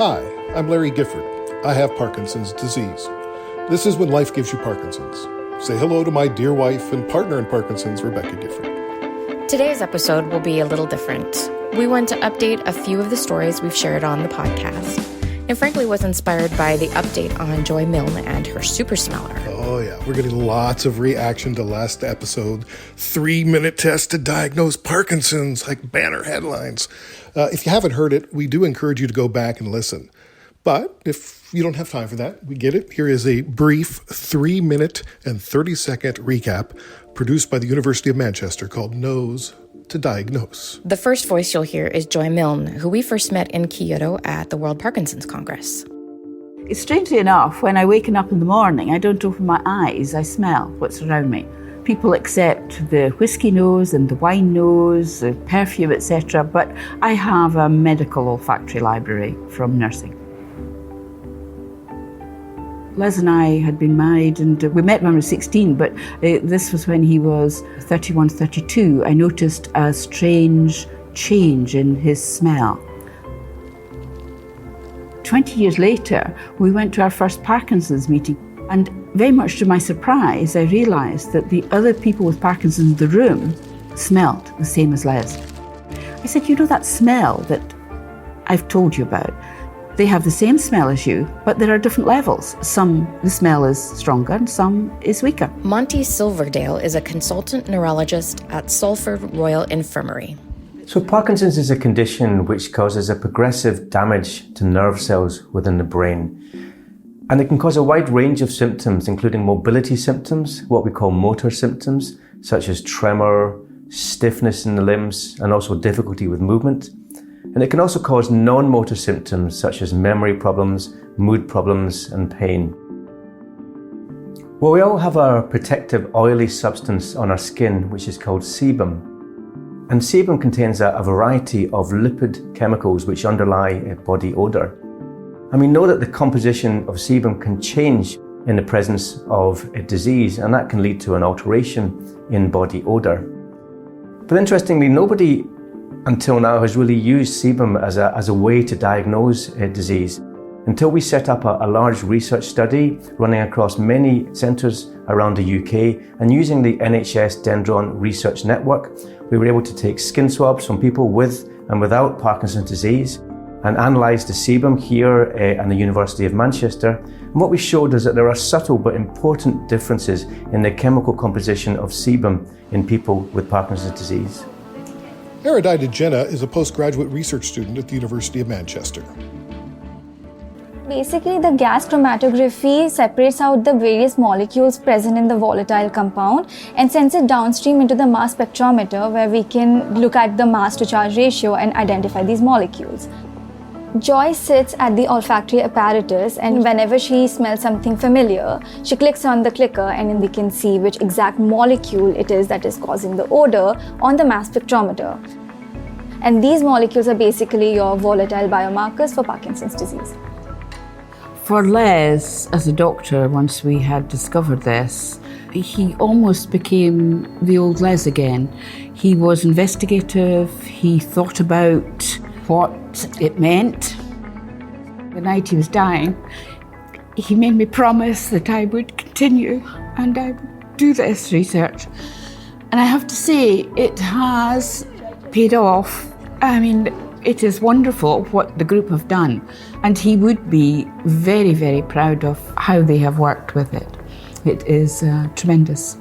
Hi, I'm Larry Gifford. I have Parkinson's disease. This is When Life Gives You Parkinson's. Say hello to my dear wife and partner in Parkinson's, Rebecca Gifford. Today's episode will be a little different. We want to update a few of the stories we've shared on the podcast. And frankly was inspired by the update on Joy Milne and her super smeller. Oh yeah, we're getting lots of reaction to last episode. 3-minute test to diagnose Parkinson's, like banner headlines. If you haven't heard it, we do encourage you to go back and listen. But if you don't have time for that, we get it. Here is a brief 3-minute and 30-second recap produced by the University of Manchester called Nose to Diagnose. The first voice you'll hear is Joy Milne, who we first met in Kyoto at the World Parkinson's Congress. Strangely enough, when I waken up in the morning, I don't open my eyes, I smell what's around me. People accept the whiskey nose and the wine nose, the perfume, etc., but I have a medical olfactory library from nursing. Les and I had been married and we met when we were 16, but this was when he was 31, 32. I noticed a strange change in his smell. 20 years later, we went to our first Parkinson's meeting, and very much to my surprise, I realised that the other people with Parkinson's in the room smelled the same as Les. I said, you know that smell that I've told you about? They have the same smell as you, but there are different levels. Some, the smell is stronger and some is weaker. Monty Silverdale is a consultant neurologist at Salford Royal Infirmary. So Parkinson's is a condition which causes a progressive damage to nerve cells within the brain. And it can cause a wide range of symptoms, including mobility symptoms, what we call motor symptoms, such as tremor, stiffness in the limbs, and also difficulty with movement. And it can also cause non-motor symptoms, such as memory problems, mood problems, and pain. Well, we all have our protective oily substance on our skin, which is called sebum. And sebum contains a variety of lipid chemicals which underlie body odour. And we know that the composition of sebum can change in the presence of a disease, and that can lead to an alteration in body odour. But interestingly, nobody until now has really used sebum as a way to diagnose a disease. Until we set up a large research study running across many centres around the UK, and using the NHS Dendron Research Network, we were able to take skin swabs from people with and without Parkinson's disease and analyse the sebum here at the University of Manchester. And what we showed is that there are subtle but important differences in the chemical composition of sebum in people with Parkinson's disease. Erudita Jenna is a postgraduate research student at the University of Manchester. Basically, the gas chromatography separates out the various molecules present in the volatile compound and sends it downstream into the mass spectrometer, where we can look at the mass to charge ratio and identify these molecules. Joy sits at the olfactory apparatus, and whenever she smells something familiar, she clicks on the clicker and then we can see which exact molecule it is that is causing the odor on the mass spectrometer. And these molecules are basically your volatile biomarkers for Parkinson's disease. For Les, as a doctor, once we had discovered this, he almost became the old Les again. He was investigative, he thought about what it meant. The night he was dying, he made me promise that I would continue and I would do this research. And I have to say, it has paid off. I mean, it is wonderful what the group have done, and he would be very, very proud of how they have worked with it. It is tremendous.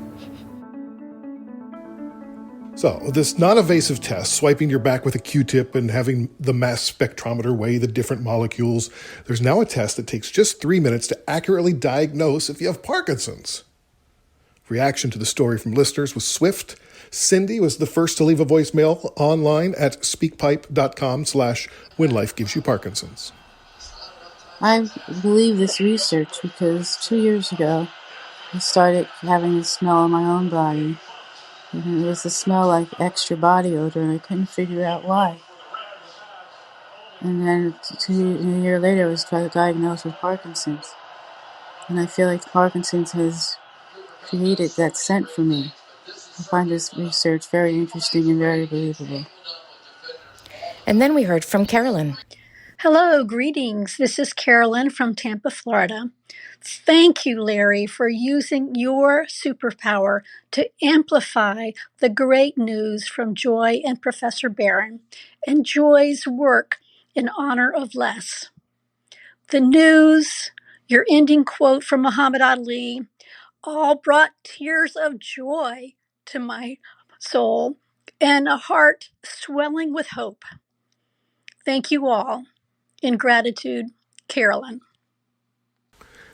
So, this non-invasive test, swiping your back with a Q-tip and having the mass spectrometer weigh the different molecules, there's now a test that takes just 3 minutes to accurately diagnose if you have Parkinson's. Reaction to the story from listeners was swift. Cindy was the first to leave a voicemail online at speakpipe.com/whenlifegivesyouparkinson's. I believe this research because 2 years ago, I started having a smell on my own body. And it was the smell like extra body odor, and I couldn't figure out why. And then a year later, I was diagnosed with Parkinson's. And I feel like Parkinson's has created that scent for me. I find this research very interesting and very believable. And then we heard from Carolyn. Hello, greetings. This is Carolyn from Tampa, Florida. Thank you, Larry, for using your superpower to amplify the great news from Joy and Professor Barron and Joy's work in honor of Les. The news, your ending quote from Muhammad Ali, all brought tears of joy to my soul and a heart swelling with hope. Thank you all. In gratitude, Carolyn.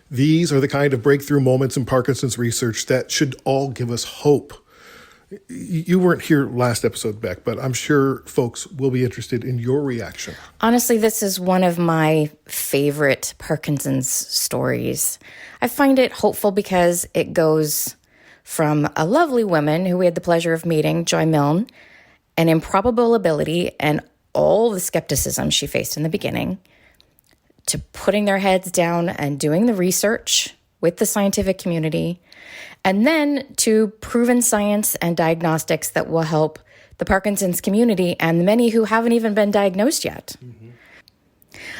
These are the kind of breakthrough moments in Parkinson's research that should all give us hope. You weren't here last episode, Beck, but I'm sure folks will be interested in your reaction. Honestly, this is one of my favorite Parkinson's stories. I find it hopeful because it goes from a lovely woman who we had the pleasure of meeting, Joy Milne, an improbable ability and all the skepticism she faced in the beginning, to putting their heads down and doing the research with the scientific community, and then to proven science and diagnostics that will help the Parkinson's community and the many who haven't even been diagnosed yet. Mm-hmm.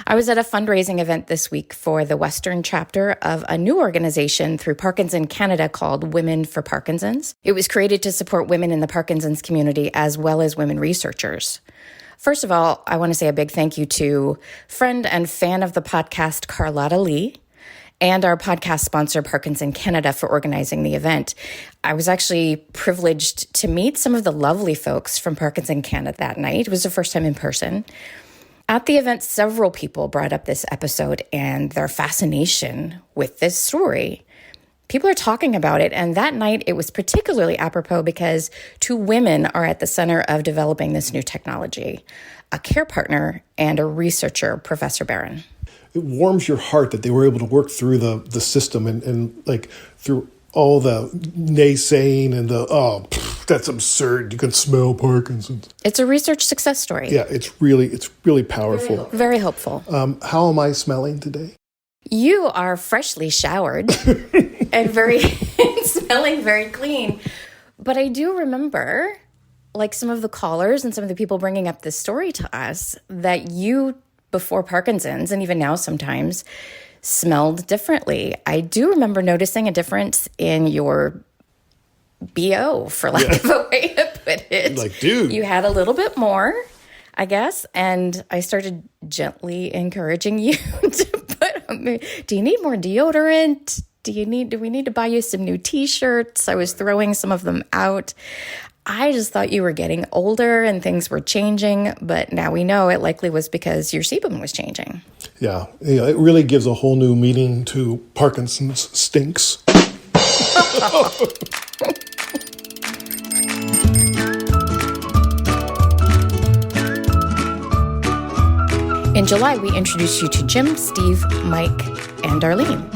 I was at a fundraising event this week for the Western chapter of a new organization through Parkinson Canada called Women for Parkinson's. It was created to support women in the Parkinson's community as well as women researchers. First of all, I want to say a big thank you to friend and fan of the podcast, Carlotta Lee, and our podcast sponsor, Parkinson Canada, for organizing the event. I was actually privileged to meet some of the lovely folks from Parkinson Canada that night. It was the first time in person. At the event, several people brought up this episode and their fascination with this story. People are talking about it, and that night it was particularly apropos because two women are at the center of developing this new technology, a care partner and a researcher, Professor Barron. It warms your heart that they were able to work through the system and like through all the naysaying and that's absurd. You can smell Parkinson's. It's a research success story. Yeah, it's really powerful. Very hopeful. How am I smelling today? You are freshly showered and smelling very clean. But I do remember, like some of the callers and some of the people bringing up this story to us, that you, before Parkinson's, and even now sometimes, smelled differently. I do remember noticing a difference in your BO, for lack of a way to put it. Like, dude. You had a little bit more, I guess, and I started gently encouraging you to do you need more deodorant? Do we need to buy you some new t-shirts? I was throwing some of them out. I just thought you were getting older and things were changing, but now we know it likely was because your sebum was changing. Yeah, it really gives a whole new meaning to Parkinson's stinks. In July, we introduced you to Jim, Steve, Mike, and Darlene.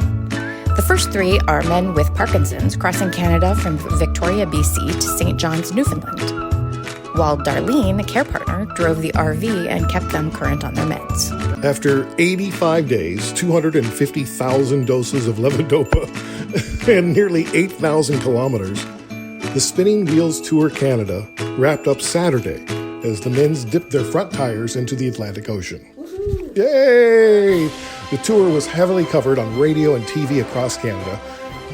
The first three are men with Parkinson's crossing Canada from Victoria, BC to St. John's, Newfoundland, while Darlene, a care partner, drove the RV and kept them current on their meds. After 85 days, 250,000 doses of levodopa, and nearly 8,000 kilometers, the Spinning Wheels Tour Canada wrapped up Saturday as the men's dipped their front tires into the Atlantic Ocean. Yay! The tour was heavily covered on radio and TV across Canada.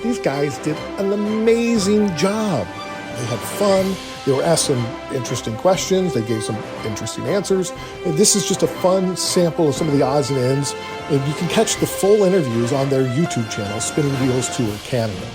These guys did an amazing job. They had fun. They were asked some interesting questions. They gave some interesting answers. And this is just a fun sample of some of the odds and ends. And you can catch the full interviews on their YouTube channel, Spinning Wheels Tour Canada.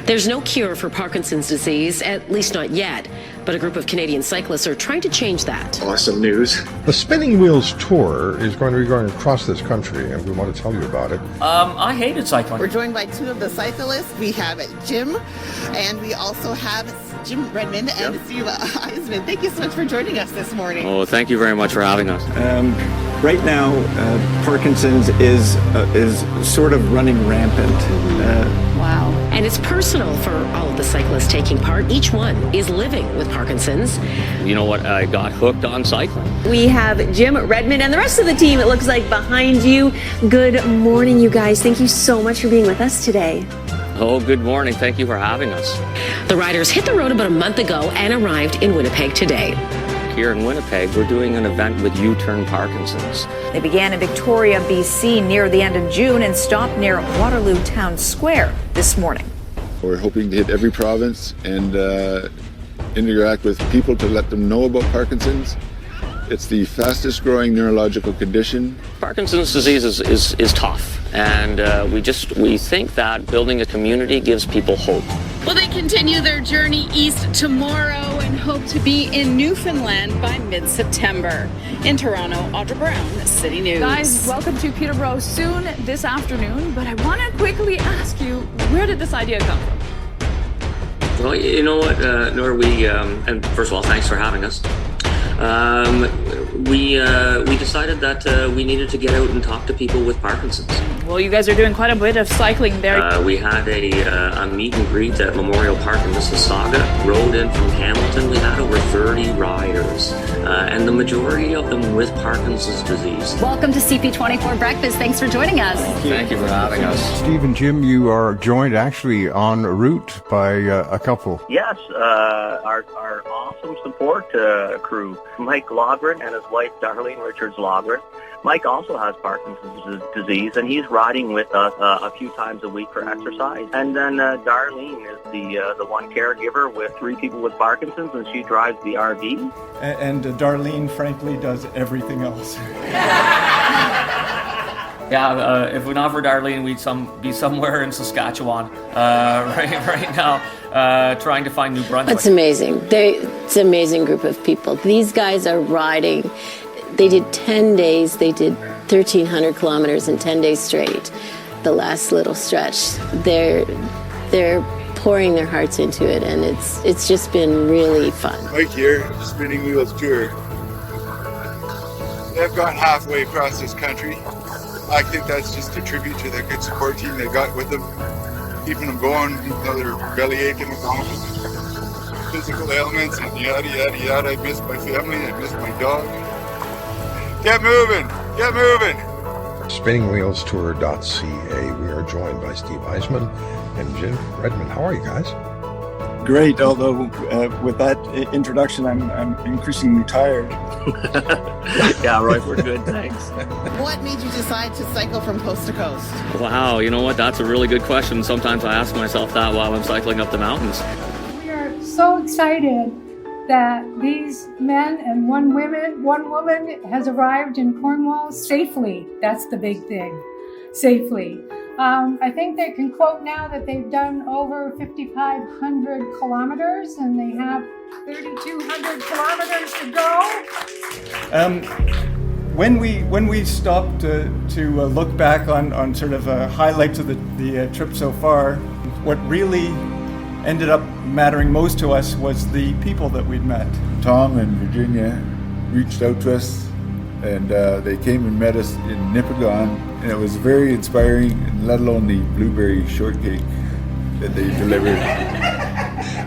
There's no cure for Parkinson's disease, at least not yet, but a group of Canadian cyclists are trying to change that. Awesome news. The Spinning Wheels Tour is going to be going across this country, and we want to tell you about it. I hated cycling. We're joined by two of the cyclists. We have Jim, and we also have Jim Redmond and Steve Iseman. Thank you so much for joining us this morning. Oh, thank you very much for having us. Right now, Parkinson's is sort of running rampant. Wow. And it's personal for all of the cyclists taking part. Each one is living with Parkinson's. You know what? I got hooked on cycling. We have Jim, Redmond, and the rest of the team, it looks like, behind you. Good morning, you guys. Thank you so much for being with us today. Oh, good morning. Thank you for having us. The riders hit the road about a month ago and arrived in Winnipeg today. here in Winnipeg, we're doing an event with U-Turn Parkinson's. They began in Victoria, BC near the end of June and stopped near Waterloo Town Square this morning. We're hoping to hit every province and interact with people to let them know about Parkinson's. It's the fastest growing neurological condition. Parkinson's disease is tough, and we think that building a community gives people hope. Well, they continue their journey east tomorrow and hope to be in Newfoundland by mid-September. In Toronto, Audra Brown, City News. Guys, welcome to Peterborough soon this afternoon, but I want to quickly ask you, where did this idea come from? Well, you know what, Nora, and first of all, thanks for having us. We decided that we needed to get out and talk to people with Parkinson's. Well, you guys are doing quite a bit of cycling there. We had a meet and greet at Memorial Park in Mississauga. Rode in from Hamilton. We had over 30 riders, and the majority of them with Parkinson's disease. Welcome to CP24 Breakfast. Thanks for joining us. Thank you for having us. Steve and Jim, you are joined actually en route by a couple. Yes, our awesome support crew, Mike Loghrin and his wife Darlene Richards-Loghrin. Mike also has Parkinson's disease, and he's riding with us a few times a week for exercise. And then Darlene is the one caregiver with 3 people with Parkinson's, and she drives the RV. And Darlene, frankly, does everything else. Yeah, if we're not for Darlene, we'd be somewhere in Saskatchewan right now, trying to find New Brunswick. It's amazing. It's an amazing group of people. These guys are riding. They did 10 days. They did 1,300 kilometers in 10 days straight. The last little stretch, they're pouring their hearts into it, and it's just been really fun. Mike here, Spinning Wheels Tour. They've gone halfway across this country. I think that's just a tribute to the good support team they got with them, keeping them going, even though they're belly aching with all the physical ailments and yada, yada, yada. I miss my family, I miss my dog. Get moving, get moving. SpinningWheelsTour.ca. We are joined by Steve Iseman and Jim Redmond. How are you guys? Great, although with that introduction, I'm increasingly tired. Yeah, right, we're good, thanks. What made you decide to cycle from coast to coast? Wow, you know what? That's a really good question. Sometimes I ask myself that while I'm cycling up the mountains. We are so excited that these men and one woman has arrived in Cornwall safely. That's the big thing, safely. I think they can quote now that they've done over 5,500 kilometers and they have 3,200 kilometers to go. When we stopped to look back on sort of highlights of the trip so far, what really ended up mattering most to us was the people that we'd met. Tom and Virginia reached out to us, and they came and met us in Nipigon, and it was very inspiring, and let alone the blueberry shortcake that they delivered.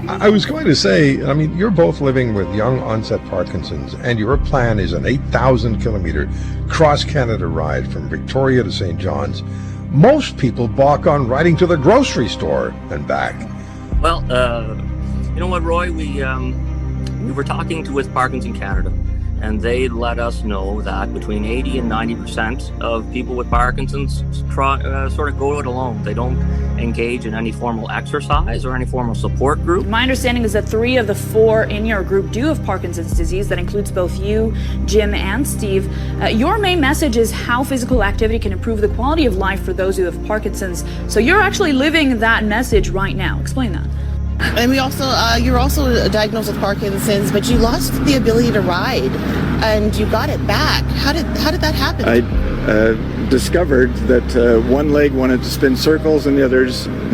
I was going to say, I mean, you're both living with young onset Parkinson's, and your plan is an 8,000 kilometer cross-Canada ride from Victoria to St. John's. Most people balk on riding to the grocery store and back. Well, you know what, Roy? We were talking with Parkinson Canada, and they let us know that between 80 and 90% of people with Parkinson's sort of go it alone. They don't engage in any formal exercise or any formal support group. My understanding is that 3 of the 4 in your group do have Parkinson's disease. That includes both you, Jim, and Steve. Your main message is how physical activity can improve the quality of life for those who have Parkinson's. So you're actually living that message right now. Explain that. And we also, you're also diagnosed with Parkinson's, but you lost the ability to ride, and you got it back. How did that happen? I discovered that one leg wanted to spin circles and the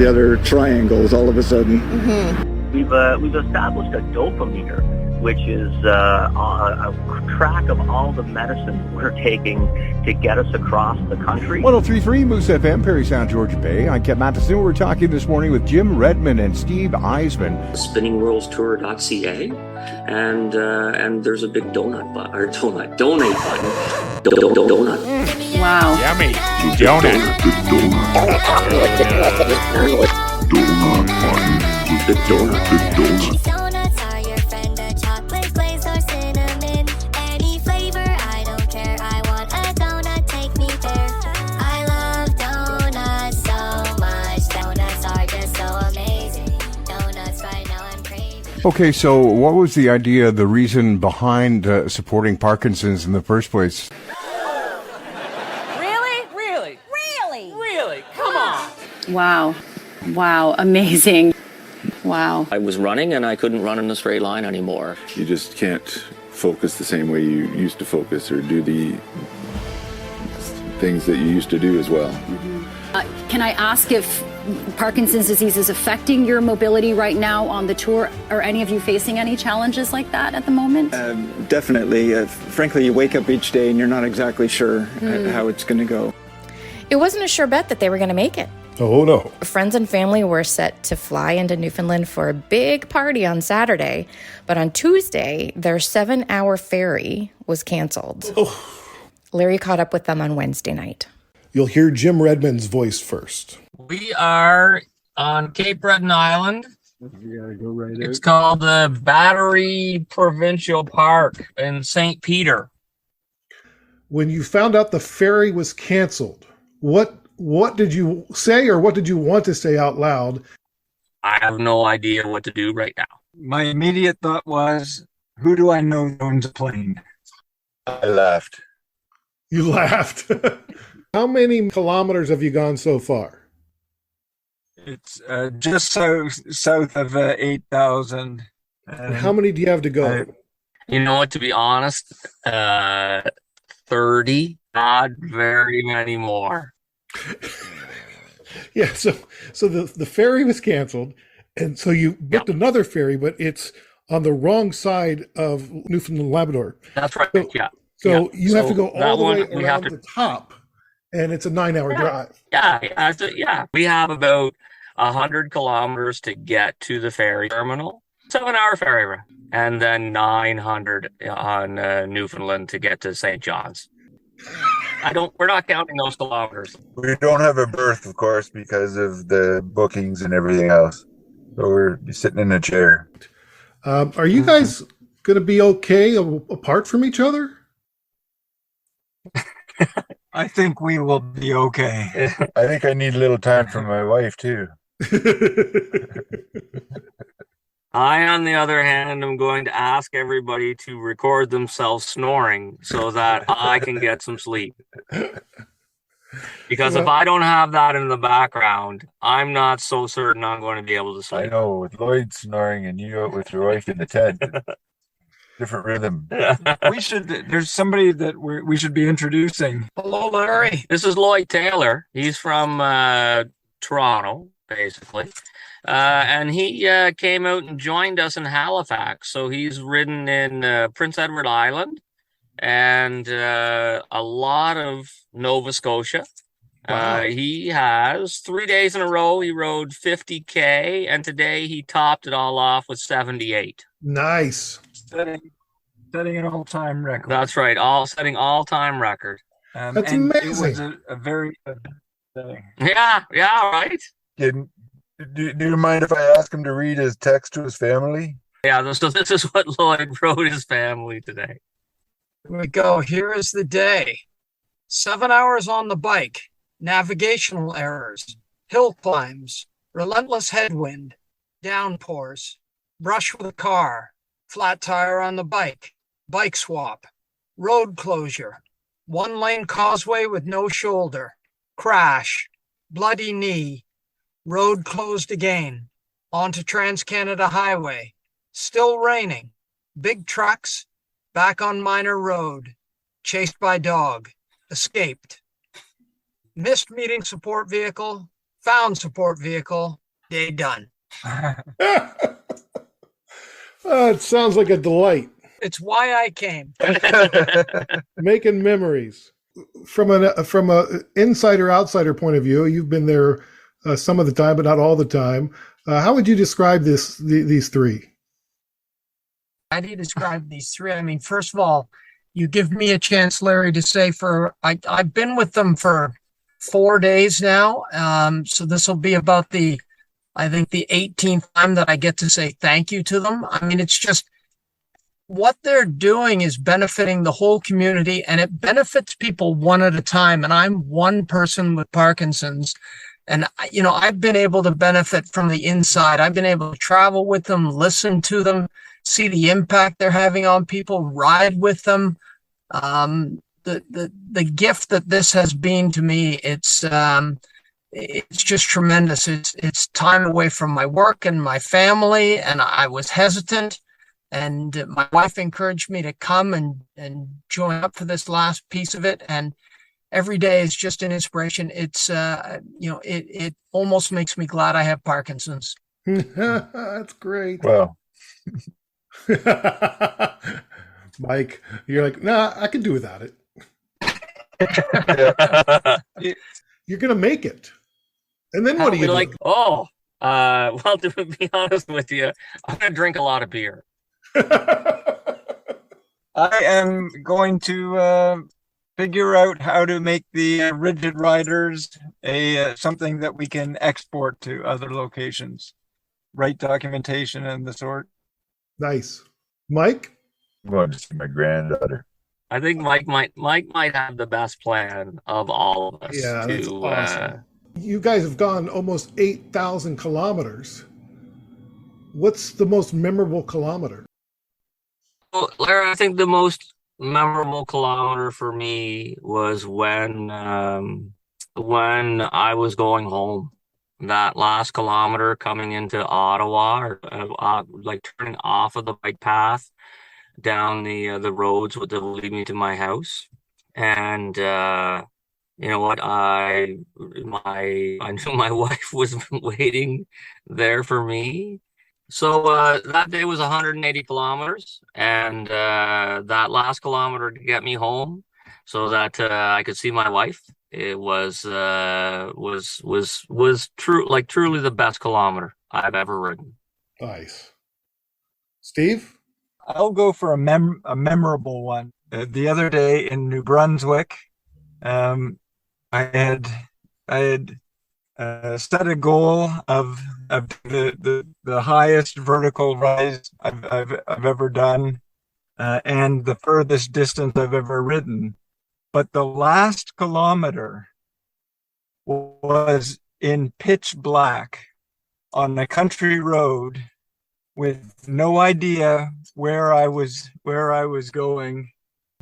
other triangles all of a sudden. Mm-hmm. We've established a dopamine, which is a track of all the medicine we're taking to get us across the country. 103.3 Moose FM, Perry Sound, Georgia Bay. I'm Kent Matheson. We're talking this morning with Jim Redmond and Steve Iseman. SpinningWheelsTour.ca, and there's a big donate button. Donut. Wow. Yummy. Donut. The donut. Okay, so what was the idea, the reason behind supporting Parkinson's in the first place? Really? Come on. Wow. Amazing. Wow. I was running and I couldn't run in a straight line anymore. You just can't focus the same way you used to focus or do the things that you used to do as well. Can I ask if Parkinson's disease is affecting your mobility right now on the tour? Are any of you facing any challenges like that at the moment? Definitely. Frankly, you wake up each day and you're not exactly sure how it's going to go. It wasn't a sure bet that they were going to make it. Oh, no. Friends and family were set to fly into Newfoundland for a big party on Saturday, but on Tuesday, their 7-hour ferry was canceled. Larry caught up with them on Wednesday night. You'll hear Jim Redmond's voice first. We are on Cape Breton Island. You gotta go right It's called the Battery Provincial Park in St. Peter. When you found out the ferry was canceled, what did you say, or what did you want to say out loud? I have no idea what to do right now. My immediate thought was, who do I know that owns a plane? I laughed. You laughed. How many kilometers have you gone so far? It's just south of 8,000. And how many do you have to go? You know what, to be honest, 30, not very many more. Yeah, so the ferry was canceled, and so you booked another ferry, but it's on the wrong side of Newfoundland and Labrador. That's right, So you have to go all the way around the top, and it's a 9-hour drive. Yeah. We have about 100 kilometers to get to the ferry terminal. 7-hour ferry ride, and then 900 on Newfoundland to get to St. John's. We're not counting those kilometers. We don't have a berth, of course, because of the bookings and everything else. So we're sitting in a chair. Are you guys going to be okay apart from each other? I think we will be okay. I think I need a little time from my wife, too. I, on the other hand, am going to ask everybody to record themselves snoring so that I can get some sleep. Because if I don't have that in the background, I'm not so certain I'm going to be able to sleep. I know, with Lloyd snoring and you out with your wife in the tent. Different rhythm. There's somebody that we should be introducing. Hello, Larry. This is Lloyd Taylor. He's from Toronto, basically. And he came out and joined us in Halifax. So he's ridden in Prince Edward Island and a lot of Nova Scotia. Wow. He has 3 days in a row. He rode 50K, and today he topped it all off with 78. Nice. Setting an all-time record. That's right. Setting all-time record. That's and amazing. It was a very good thing. Yeah, right. Do you mind if I ask him to read his text to his family? Yeah, so this is what Lloyd wrote his family today. Here we go. Here is the day. 7 hours on the bike. Navigational errors. Hill climbs. Relentless headwind. Downpours. Brush with a car. Flat tire on the bike. Bike swap. Road closure. 1-lane causeway with no shoulder. Crash. Bloody knee. Road closed again. Onto Trans-Canada Highway. Still raining. Big trucks. Back on minor road. Chased by dog. Escaped. Missed meeting support vehicle. Found support vehicle. Day done. It sounds like a delight. It's why I came. Making memories. From a insider-outsider point of view, you've been there some of the time, but not all the time. How would you describe these three? How do you describe these three? I mean, first of all, you give me a chance, Larry, to say I've been with them for 4 days now. So this will be about the 18th time that I get to say thank you to them. I mean, it's just what they're doing is benefiting the whole community, and it benefits people one at a time. And I'm one person with Parkinson's, And, I've been able to benefit from the inside. I've been able to travel with them, listen to them, see the impact they're having on people, ride with them. The gift that this has been to me, it's just tremendous. It's time away from my work and my family, and I was hesitant. And my wife encouraged me to come and join up for this last piece of it. And every day is just an inspiration. It's, it almost makes me glad I have Parkinson's. That's great. Well, Mike, you're like, nah, I can do without it. You're going to make it. And then what do you do? Like, well, to be honest with you, I'm going to drink a lot of beer. I am going to figure out how to make the rigid riders something that we can export to other locations, write documentation and the sort. Nice. Mike? I'm going to see my granddaughter. I think Mike might have the best plan of all of us. Yeah, that's awesome. You guys have gone almost 8,000 kilometers. What's the most memorable kilometer? Well, Larry, I think the most memorable kilometer for me was when I was going home. That last kilometer coming into Ottawa, like turning off of the bike path down the roads that will lead me to my house. And you know what? I knew my wife was waiting there for me. So that day was 180 kilometers, and that last kilometer to get me home, so that I could see my wife. It was truly the best kilometer I've ever ridden. Nice. Steve? I'll go for a memorable one. The other day in New Brunswick, I had set a goal of the highest vertical rise I've ever done, and the furthest distance I've ever ridden. But the last kilometer was in pitch black on a country road with no idea where I was going.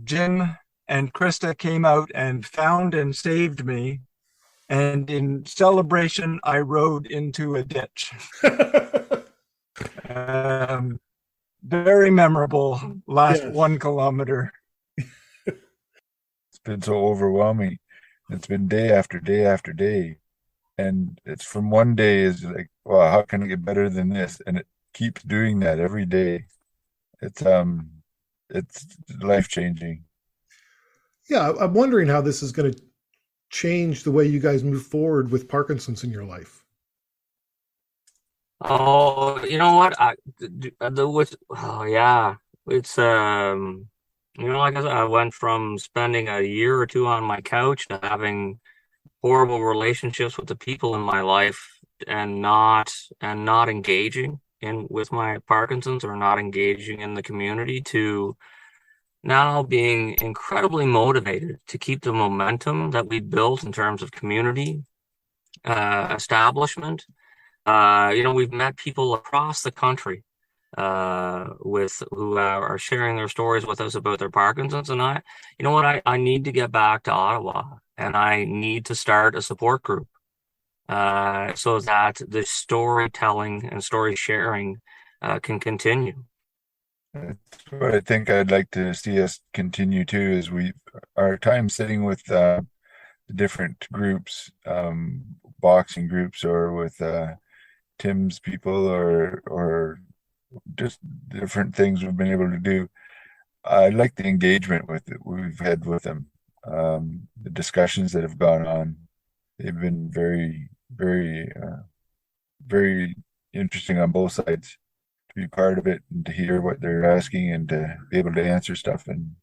Jim and Krista came out and found and saved me. And in celebration, I rode into a ditch. Very memorable last 1 kilometer. It's been so overwhelming. It's been day after day after day. And it's from one day is like, wow, how can I get better than this? And it keeps doing that every day. It's life-changing. Yeah, I'm wondering how this is going to change the way you guys move forward with Parkinson's in your life. Oh, you know what? It's like I said, I went from spending a year or two on my couch to having horrible relationships with the people in my life and not engaging with my Parkinson's or not engaging in the community, to now being incredibly motivated to keep the momentum that we built in terms of community establishment. We've met people across the country who are sharing their stories with us about their Parkinson's. And I need to get back to Ottawa, and I need to start a support group so that the storytelling and story sharing can continue. That's what I think I'd like to see us continue too, is our time sitting with the different groups, boxing groups, or with Tim's people, or just different things we've been able to do. I like the engagement we've had with them. The discussions that have gone on, they've been very, very, very interesting on both sides. To be part of it and to hear what they're asking and to be able to answer stuff. And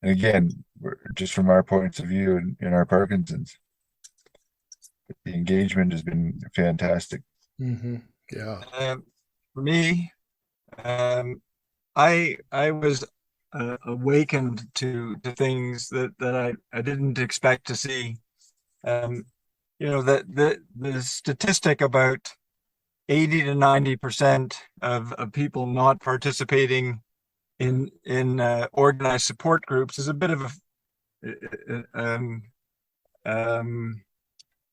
again, just from our points of view in our Parkinson's, the engagement has been fantastic. Mm-hmm. Yeah. For me, I was awakened to things that I didn't expect to see. the statistic about 80 to 90% of people not participating in organized support groups is a bit of an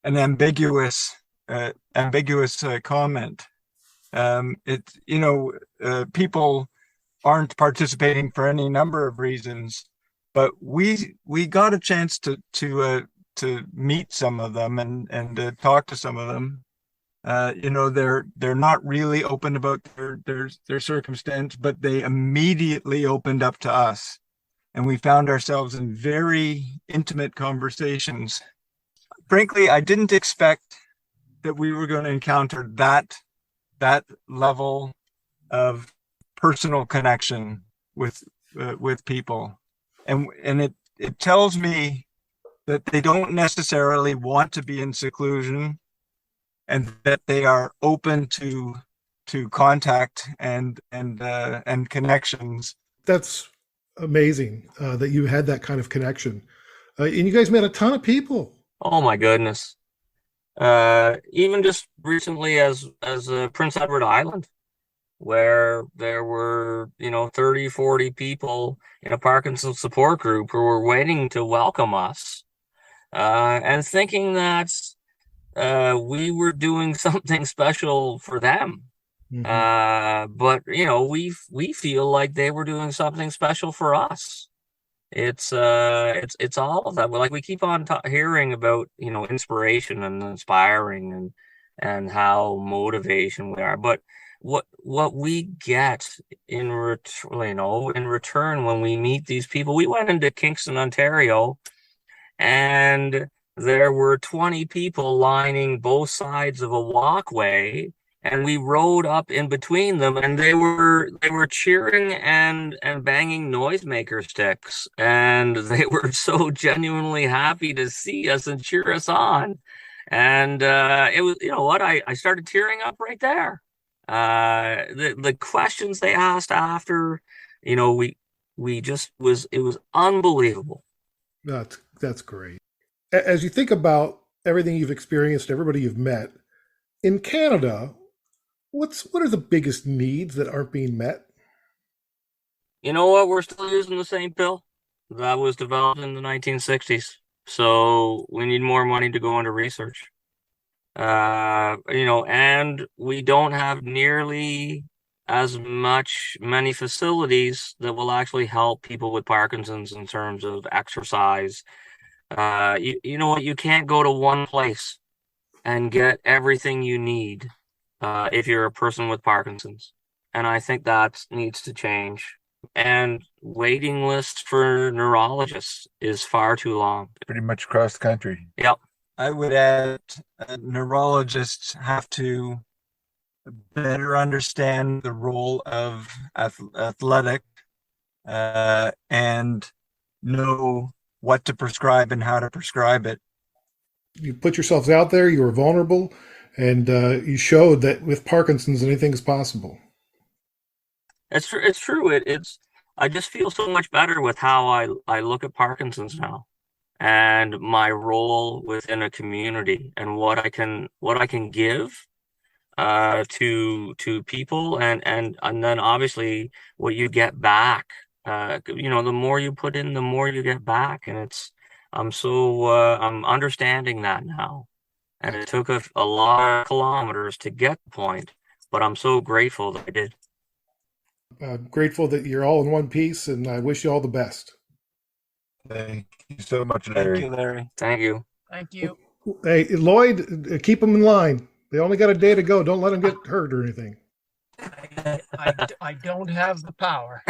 ambiguous comment. People aren't participating for any number of reasons, but we got a chance to meet some of them and talk to some of them. They're not really open about their circumstance, but they immediately opened up to us, and we found ourselves in very intimate conversations. Frankly, I didn't expect that we were going to encounter that level of personal connection with people, and it tells me that they don't necessarily want to be in seclusion, and that they are open to contact and connections. That's amazing that you had that kind of connection, and you guys met a ton of people. Oh my goodness! Even just recently, as Prince Edward Island, where there were 30, 40 people in a Parkinson's support group who were waiting to welcome us, and thinking that we were doing something special for them. Mm-hmm. But we feel like they were doing something special for us. It's all of that. Like, we keep on hearing about inspiration and inspiring and how motivation we are, but what we get in return when we meet these people. We went into Kingston, Ontario, and there were 20 people lining both sides of a walkway, and we rode up in between them, and they were cheering and banging noisemaker sticks, and they were so genuinely happy to see us and cheer us on. And it was, I started tearing up right there. The questions they asked after, it was unbelievable. That's great. As you think about everything you've experienced, everybody you've met in Canada, what are the biggest needs that aren't being met? You know what? We're still using the same pill that was developed in the 1960s. So we need more money to go into research. And we don't have nearly as many facilities that will actually help people with Parkinson's in terms of exercise. You know what? You can't go to one place and get everything you need if you're a person with Parkinson's. And I think that needs to change. And waiting lists for neurologists is far too long. Pretty much across the country. Yep. I would add neurologists have to better understand the role of athletic and know what to prescribe and how to prescribe it. You put yourselves out there, you were vulnerable, and you showed that with Parkinson's, anything is possible. It's true. I just feel so much better with how I look at Parkinson's now, and my role within a community, and what I can give to people, and then obviously what you get back. The more you put in, the more you get back, and I'm understanding that now, and it took a lot of kilometers to get the point, but I'm so grateful that I did. Grateful that you're all in one piece, and I wish you all the best. Thank you so much, Larry. Thank you, Larry. Thank you. Thank you. Hey, Lloyd, keep them in line. They only got a day to go. Don't let them get hurt or anything. I don't have the power.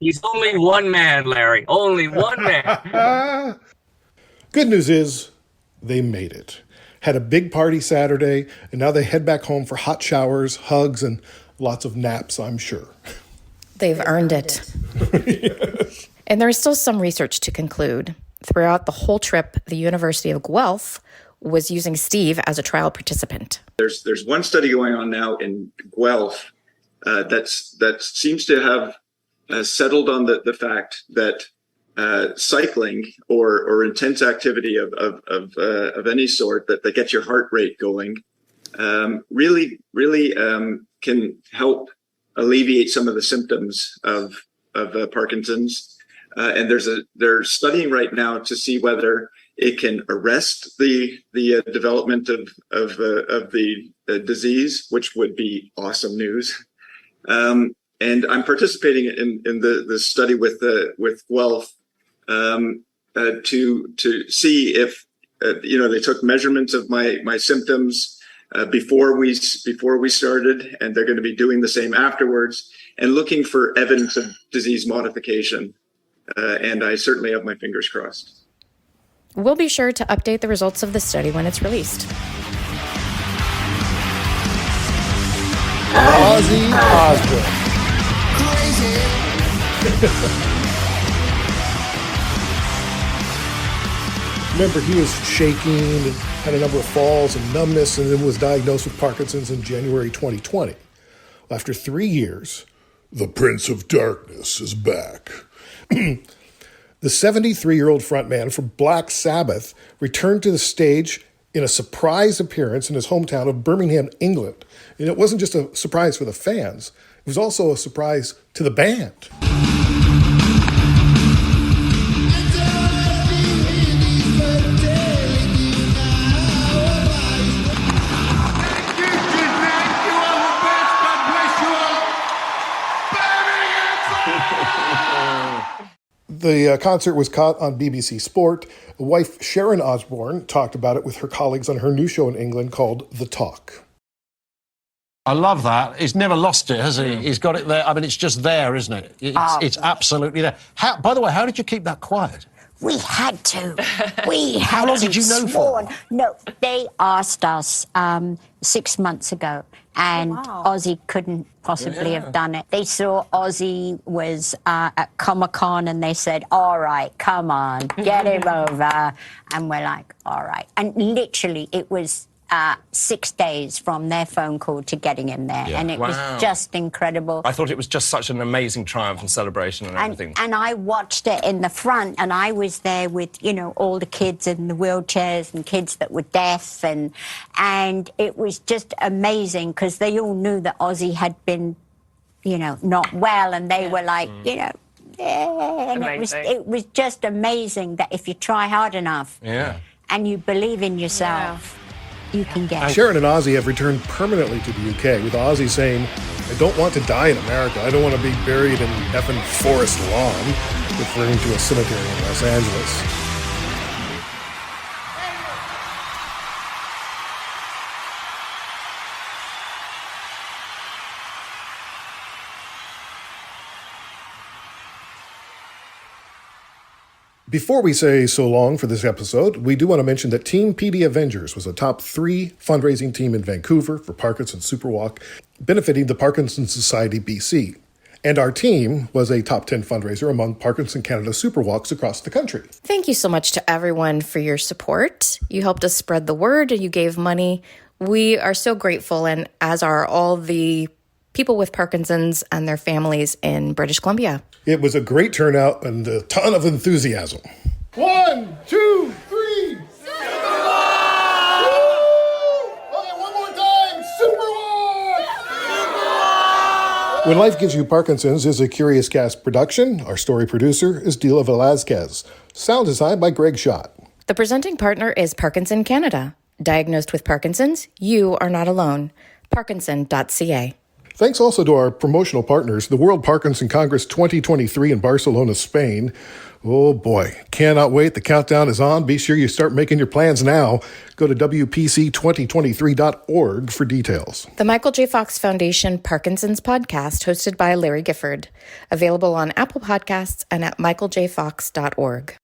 He's only one man, Larry. Only one man. Good news is they made it. Had a big party Saturday, and now they head back home for hot showers, hugs, and lots of naps, I'm sure. They've earned it. Yes. And there is still some research to conclude. Throughout the whole trip, the University of Guelph was using Steve as a trial participant. There's one study going on now in Guelph that seems to have settled on the fact that cycling or intense activity of any sort that gets your heart rate going really can help alleviate some of the symptoms of Parkinson's. And they're studying right now to see whether it can arrest the development of the disease, which would be awesome news. And I'm participating in the study with Guelph to see if they took measurements of my symptoms before we started, and they're going to be doing the same afterwards and looking for evidence of disease modification. And I certainly have my fingers crossed. We'll be sure to update the results of the study when it's released. Ozzy Osbourne. Remember, he was shaking and had a number of falls and numbness, and then was diagnosed with Parkinson's in January 2020. After 3 years, the Prince of Darkness is back. The 73-year-old frontman for Black Sabbath returned to the stage in a surprise appearance in his hometown of Birmingham, England. And it wasn't just a surprise for the fans, it was also a surprise to the band. The concert was caught on BBC Sport. Wife Sharon Osbourne talked about it with her colleagues on her new show in England called The Talk. I love that. He's never lost it, has he? He's got it there. I mean, it's just there, isn't it? It's absolutely there. By the way, how did you keep that quiet? We had to. How long did you know for? No, they asked us 6 months ago, and Ozzy couldn't possibly have done it. They saw Ozzy was at Comic-Con, and they said, all right, come on, get him over. And we're like, all right. And literally, it was 6 days from their phone call to getting him there. And it was just incredible. I thought it was just such an amazing triumph and celebration and everything. And I watched it in the front, and I was there with, all the kids in the wheelchairs and kids that were deaf. And it was just amazing because they all knew that Ozzy had been, not well. And they were like, yeah. And it was just amazing that if you try hard enough and you believe in yourself, you can get. Sharon and Ozzy have returned permanently to the UK, with Ozzy saying, I don't want to die in America. I don't want to be buried in effing Forest Lawn, referring to a cemetery in Los Angeles. Before we say so long for this episode, we do want to mention that Team PD Avengers was a top 3 fundraising team in Vancouver for Parkinson's Superwalk, benefiting the Parkinson's Society BC. And our team was a top 10 fundraiser among Parkinson Canada Superwalks across the country. Thank you so much to everyone for your support. You helped us spread the word and you gave money. We are so grateful, and as are all the people with Parkinson's and their families in British Columbia. It was a great turnout and a ton of enthusiasm. 1, 2, 3. Superwalk! Okay, one more time. Superwalk! When Life Gives You Parkinson's is a Curious Cast production. Our story producer is Dila Velazquez. Sound design by Greg Schott. The presenting partner is Parkinson Canada. Diagnosed with Parkinson's, you are not alone. Parkinson.ca. Thanks also to our promotional partners, the World Parkinson Congress 2023 in Barcelona, Spain. Oh boy, cannot wait. The countdown is on. Be sure you start making your plans now. Go to WPC2023.org for details. The Michael J. Fox Foundation Parkinson's podcast, hosted by Larry Gifford. Available on Apple Podcasts and at michaeljfox.org.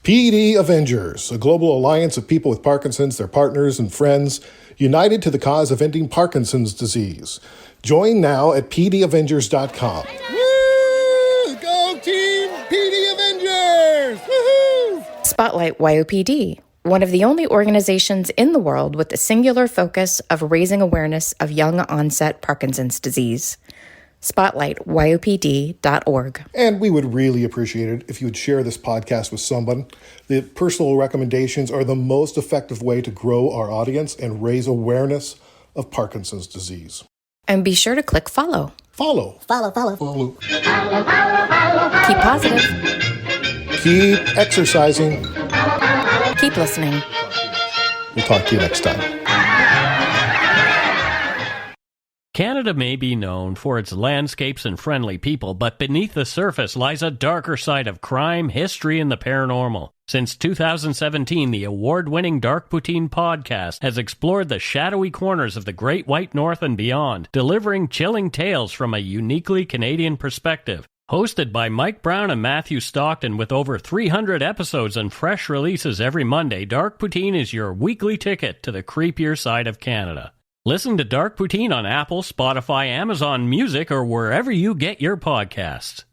PD Avengers, a global alliance of people with Parkinson's, their partners and friends, united to the cause of ending Parkinson's disease. Join now at pdavengers.com. Woo! Go Team PD Avengers! Woohoo! Spotlight YOPD, one of the only organizations in the world with the singular focus of raising awareness of young onset Parkinson's disease. spotlight.yopd.org. And we would really appreciate it if you would share this podcast with someone. The personal recommendations are the most effective way to grow our audience and raise awareness of Parkinson's disease. And be sure to click follow. Follow. Follow. Keep positive. Keep exercising. Keep listening. We'll talk to you next time. Canada may be known for its landscapes and friendly people, but beneath the surface lies a darker side of crime, history, and the paranormal. Since 2017, the award-winning Dark Poutine podcast has explored the shadowy corners of the Great White North and beyond, delivering chilling tales from a uniquely Canadian perspective. Hosted by Mike Brown and Matthew Stockton with over 300 episodes and fresh releases every Monday, Dark Poutine is your weekly ticket to the creepier side of Canada. Listen to Dark Poutine on Apple, Spotify, Amazon Music, or wherever you get your podcasts.